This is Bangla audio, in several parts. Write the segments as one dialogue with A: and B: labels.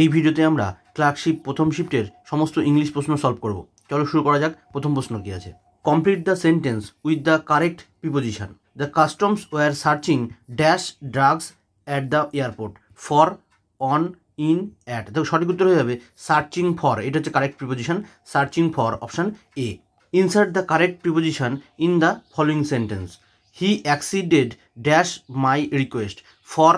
A: এই ভিডিওতে আমরা ক্লার্কশিপ প্রথম শিফটের সমস্ত ইংলিশ প্রশ্ন সলভ করব। চলো শুরু করা যাক। প্রথম প্রশ্ন কি আছে? Complete the sentence with the correct preposition. The customs were searching dash drugs at the airport for on in at. দেখো সঠিক উত্তর হয়ে যাবে সার্চিং ফর। এটা হচ্ছে correct preposition, searching for, option A. Insert the correct preposition in the following sentence. He acceded dash my request for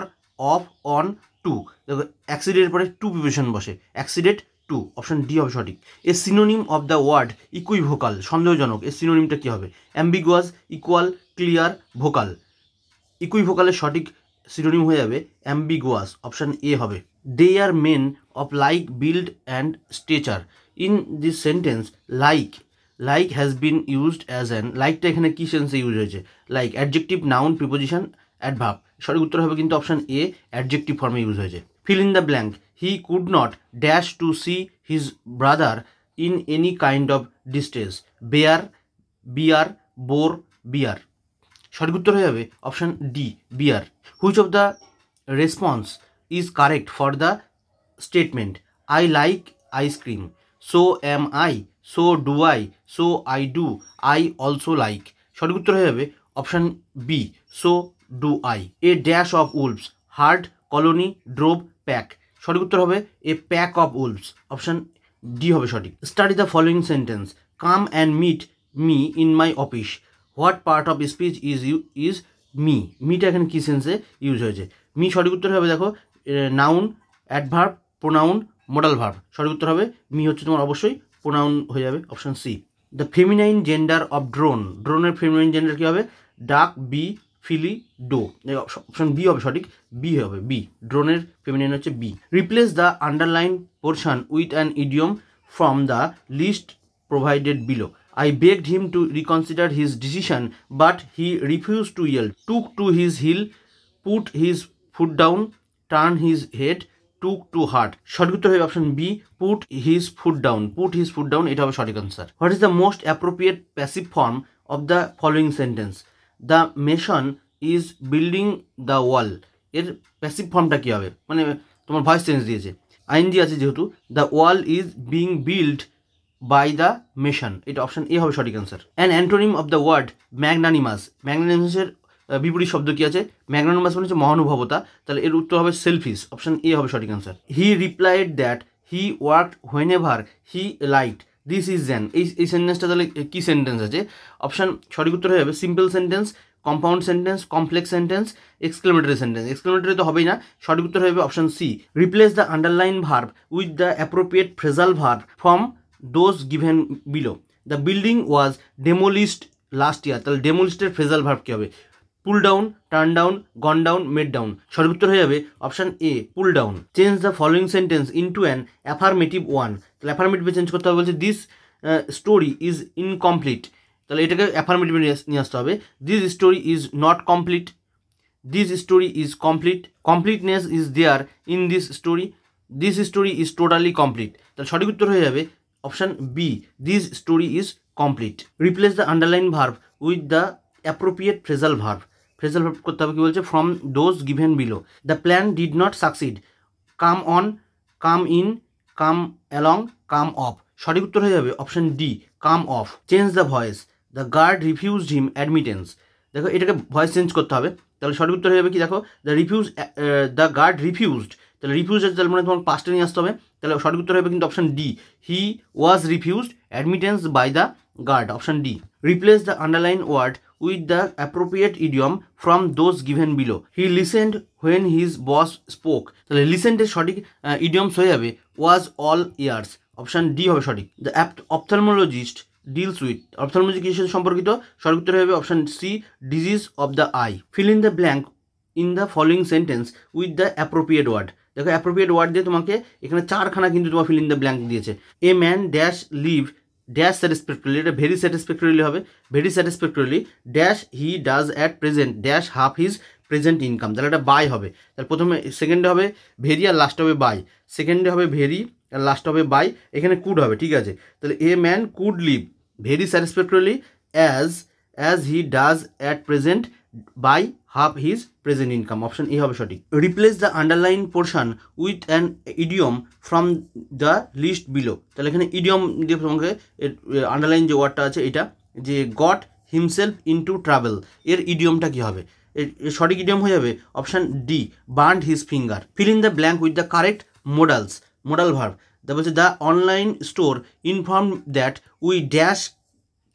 A: of on to. দেখো অ্যাক্সিডের পরে টু প্রিপোজিশন বসে, অ্যাক্সিডেড টু, অপশান ডি হবে সঠিক। A synonym of the word equivocal, সন্দেহজনক, এর সিনোনিমটা কী হবে? Ambiguous, equal, clear, vocal. ইকুইভোকালের সঠিক সিনোনিম হয়ে যাবে অ্যাম্বিগুয়াস, অপশান এ হবে। They are men of like build and stature. In this sentence like has been used as an, লাইকটা এখানে কী সেন্সে ইউজ হয়েছে? Like adjective, noun, preposition, adverb. সঠিক উত্তর হবে কিন্তু অপশান এ, অ্যাডজেক্টিভ ফর্মে ইউজ হয়েছে। Fill in the blank. He could not dash to see his brother in any kind of distress. Bare, bear, bore, bear. সঠিক উত্তর হয়ে যাবে option D, bear. Which of the response is correct for the statement I like ice cream, so am I, so do I, so I do, I also like. সঠিক উত্তর হয়ে যাবে option B, so do I. A dash of wolves herd colony drove pack. সঠিক উত্তর হবে A pack of wolves, option D হবে সঠিক। Study the following sentence. Come and meet me in my office. What part of speech is me. মিটা এখানে কী সেন্সে ইউজ হয়েছে? মি সঠিক উত্তর হবে দেখো noun, adverb, pronoun, modal verb. সঠিক উত্তর হবে মি হচ্ছে তোমার অবশ্যই প্রোনাউন হয়ে যাবে, option C. The feminine gender of drone. ড্রোনের ফেমিনাইন জেন্ডার কী হবে? Duck, bee, filly, doe. Option B হবে সঠিক, বি হবে, বি। ড্রোনের ফেমিনাইন হচ্ছে bee. Replace the underline portion with an idiom from the list provided below. I begged him to reconsider his decision, but he refused to yield. Took to his heel, put his foot down, turned his head, took to heart. সঠিক উত্তর হবে option B, put his foot down. Put his foot down, এটা হবে সঠিক answer. What is the most appropriate passive form of the following sentence? The mason is building the wall. এর প্যাসিভ ফর্মটা কী হবে? মানে তোমার ভয়েস চেঞ্জ দিয়েছে, আইএনজি আছে যেহেতু। The wall is being build by the mason, এটা অপশান এ হবে সঠিক answer. An antonym of the word magnanimous. ম্যাগনানিমাসের বিপরীত শব্দ কী আছে? ম্যাগনানিমাস মানে হচ্ছে মহানুভবতা, তাহলে এর উত্তর হবে সেলফিশ, অপশান এ হবে সঠিক answer. He replied that he worked when ever he liked this is than. এই সেন্টেন্সটা তাহলে কী সেন্টেন্স আছে? অপশান সঠিক উত্তর হয়ে যাবে simple sentence, compound sentence, complex sentence, exclamatory sentence. Exclamatory তো হবেই না, সঠিক উত্তর হবে option C. Replace the underline verb with the appropriate phrasal verb from those given below. The building was demolished last year. তাহলে ডেমোলিস্টের ফ্রেজাল ভার্ব কী হবে? পুল ডাউন, টার্ন ডাউন, গন ডাউন, মেড ডাউন। সঠিক উত্তর হয়ে যাবে option A, pull down. Change the following sentence into an affirmative one. তাহলে অ্যাফার্মেটিভে চেঞ্জ করতে হবে, বলছে দিস স্টোরি ইজ ইনকমপ্লিট। তাহলে এটাকে অ্যাফার্মেটিভে নিয়ে আসতে হবে। This story is not complete, this story is complete, completeness is there in this story, this story is totally complete. তাহলে সঠিক উত্তর হয়ে যাবে option B, this story is complete. Replace the underline verb with the appropriate phrasal verb. Phrasal verb করতে হবে কি বলছে? From those given below. The plan did not succeed, come on, come in, come along, come off. সঠিক উত্তর হয়ে যাবে option D, come off. Change the voice. The guard refused him admittance. দেখো এটাকে ভয়েস চেঞ্জ করতে হবে, তাহলে সঠিক উত্তর হয়ে যাবে কি? দেখো দ্য গার্ড রিফিউজড, তাহলে রিফিউজ আছে, তাহলে মানে তোমার পাস্টে নিয়ে আসতে হবে, তাহলে সঠিক উত্তর হবে কিন্তু option D, he was refused admittance by the guard, option D. Replace the underline word with the appropriate idiom from those given below. He listened when his boss spoke. তাহলে লিসেন্ডের সঠিক ইডিয়মস হয়ে যাবে was all ears, option D হবে সঠিক। The ophthalmologist deals with. Ophthalmology কিসের সাথে সম্পর্কিত? সঠিক উত্তর হবে option C, disease of the eye. Fill in the blank in the following sentence with the appropriate word. দেখো অ্যাপ্রোপ্রিয়েট ওয়ার্ড দিয়ে তোমাকে এখানে চারখানা কিন্তু তোমার ফিল ইন দ্য ব্ল্যাঙ্ক দিয়েছে। A man dash live dash satisfactorily, এটা ভেরি স্যাটিসফ্যাক্টরিলি হবে, very satisfactorily dash he does at present dash half his present income. তাহলে এটা বাই হবে। তাহলে প্রথমে সেকেন্ডে হবে ভেরি আর লাস্ট হবে বাই, সেকেন্ডে হবে ভেরি আর লাস্ট হবে বাই, এখানে কুড হবে, ঠিক আছে। তাহলে a man could live very satisfactorily as he does at present by half his present income, option এ হবে সঠিক। Replace the underline portion with an idiom from the list below, তাহলে এখানে ইডিয়ম দিয়ে তোমাকে আন্ডারলাইন যে ওয়ার্ডটা আছে এটা, যে গট হিমসেলফ ইনটু ট্রাভেল, এর ইডিয়মটা কী হবে? এর সঠিক ইডিয়ম হয়ে যাবে option D, burned his finger. Feel in the blank with the correct modal verb. তা বলছে the online store inform that we dash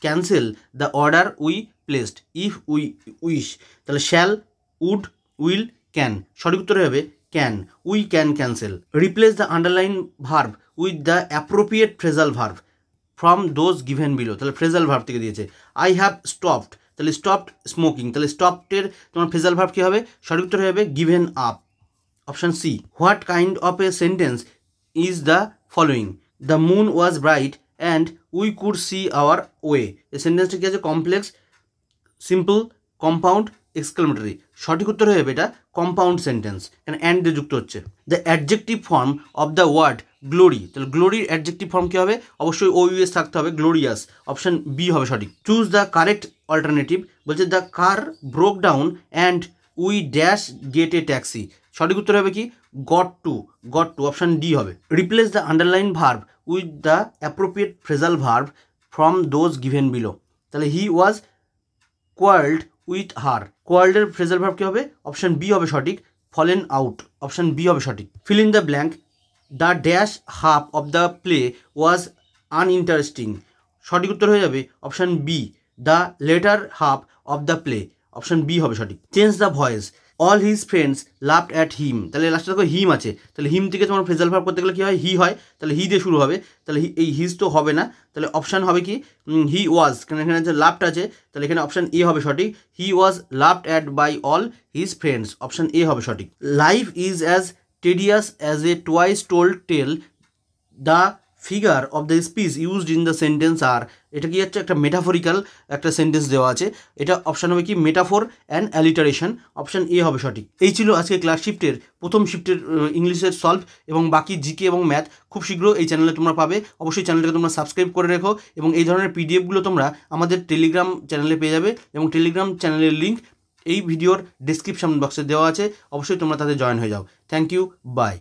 A: cancel the order we placed if we wish, তাহলে শ্যাল, উড, উইল, ক্যান, সঠিক উত্তর হবে can, we can cancel. Replace the underline verb with the appropriate phrasal verb from those given below, তাহলে ফ্রেজাল ভার্ব থেকে দিয়েছে আই হ্যাভ স্টপড, তাহলে স্টপড স্মোকিং, তাহলে স্টপডের তোমার ফ্রেজাল ভার্ব কী হবে? সঠিক উত্তর হবে given up, option C. What kind of a sentence is the following? The moon was bright and we could see our way, এই সেন্টেন্সটা কী আছে? কমপ্লেক্স, সিম্পল, কম্পাউন্ড, এক্সক্লেমেটরি, সঠিক উত্তর হয়ে যাবে এটা কম্পাউন্ড সেন্টেন্স, এখানে অ্যান্ড দিয়ে যুক্ত হচ্ছে। The adjective form of the word glory, তাহলে গ্লোরির অ্যাডজেক্টিভ ফর্ম কী হবে? অবশ্যই ওইএস থাকতে হবে, গ্লোরিয়াস, অপশান বি হবে সঠিক। চুজ দ্য কারেক্ট অল্টারনেটিভ, বলছে the car broke down and we dash get a taxi, সঠিক উত্তর হবে কি? গট টু, অপশান ডি হবে। Replace the underline verb with the appropriate phrasal verb from those given below, তাহলে he was quarrelled with her, কোয়ার্ল্ডের ফ্রেজাল ভার্ব কী হবে? অপশান বি হবে সঠিক, ফলেন আউট, অপশান বি হবে সঠিক। Fill in the blank, the dash half of the play was uninteresting, সঠিক উত্তর হয়ে যাবে option B, the latter half of the play, option B হবে সঠিক। Change the voice, all his friends laughed at him, তাহলে লাস্টে দেখো হিম আছে, তাহলে হিম থেকে তোমার ফ্রেজাল ভার্ব করতে গেলে কী হয়? হি হয়, তাহলে হি দিয়ে শুরু হবে, তাহলে এই হিজ তো হবে না, তাহলে অপশান হবে কি? হি ওয়াজ, কারণ এখানে যে লাভড আছে, তাহলে এখানে অপশান এ হবে সঠিক, he was loved at by all his friends, option A হবে সঠিক। Life is as tedious as a twice told tale, the figure of the speech used in the sentence আর, এটা কি হচ্ছে? একটা মেটাফরিক্যাল একটা সেন্টেন্স দেওয়া আছে, এটা অপশান হবে কি? Metaphor and alliteration, option A হবে সঠিক। এই ছিল আজকে ক্লাস শিফটের প্রথম শিফটের ইংলিশের সলভ, এবং বাকি জিকে এবং ম্যাথ খুব শীঘ্র এই চ্যানেলে তোমরা পাবে। অবশ্যই চ্যানেলটাকে তোমরা সাবস্ক্রাইব করে রেখো, এবং এই ধরনের পিডিএফগুলো তোমরা আমাদের টেলিগ্রাম চ্যানেলে পেয়ে যাবে, এবং টেলিগ্রাম চ্যানেলের লিঙ্ক এই ভিডিওর ডিসক্রিপশন বক্সে দেওয়া আছে, অবশ্যই তোমরা তাতে জয়েন হয়ে যাও। Thank you, by.